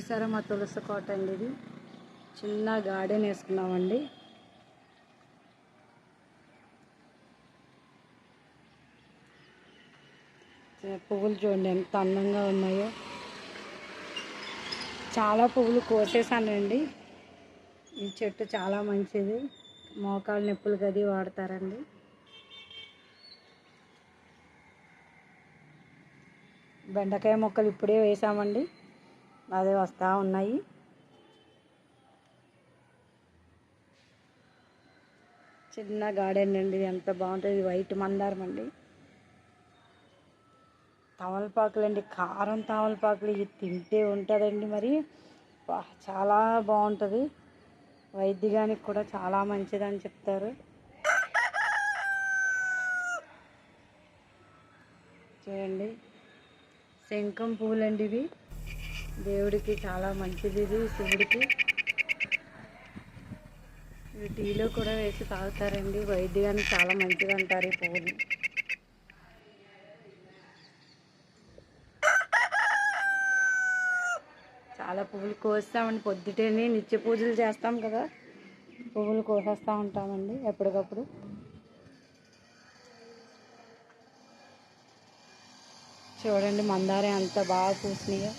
చూసారా మా తులసి కోట అండి. ఇది చిన్న గార్డెన్ వేసుకున్నామండి. పువ్వులు చూడండి ఎంత అందంగా ఉన్నాయో. చాలా పువ్వులు కోసేసానండి. ఈ చెట్టు చాలా మంచిది, మోకాలు నొప్పులు గది వాడతారండి. బెండకాయ మొక్కలు ఇప్పుడే వేసామండి, అదే వస్తూ ఉన్నాయి. చిన్న గార్డెన్ అండి, ఎంత బాగుంటుంది. వైట్ మందారం అండి. తమలపాకులు అండి, కారం తమలపాకులు. ఇవి తింటే ఉంటుందండి మరి, చాలా బాగుంటుంది. వైద్యానికి కూడా చాలా మంచిదని చెప్తారు. చూడండి, శంఖం పూలండి. ఇవి దేవుడికి చాలా మంచిది. ఇది శివుడికి. ఇవి టీలో కూడా వేసి తాగుతారండి. వైద్యానికి చాలా మంచిది అంటారు ఈ పువ్వులు. చాలా పువ్వులు కోస్తామండి. పొద్దుటేనే నిత్య పూజలు చేస్తాం కదా, పువ్వులు కోసేస్తూ ఉంటామండి ఎప్పటికప్పుడు. చూడండి మందారం ఎంత బాగా పూసినాయో.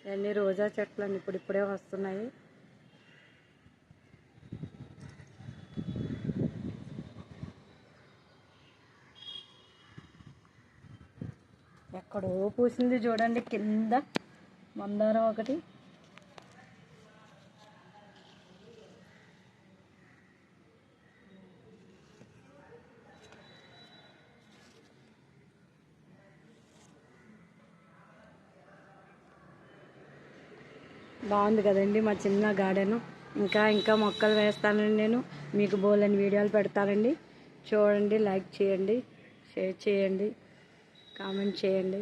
ఇవన్నీ రోజా చెట్లు అండి, ఇప్పుడిప్పుడే వస్తున్నాయి. ఎక్కడో పూసింది చూడండి కింద మందారం ఒకటి. బాగుంది కదండి మా చిన్న గార్డెను. ఇంకా మొక్కలు వేస్తానండి నేను. మీకు బోలని వీడియోలు పెడతానండి. చూడండి, లైక్ చేయండి, షేర్ చేయండి, కామెంట్ చేయండి.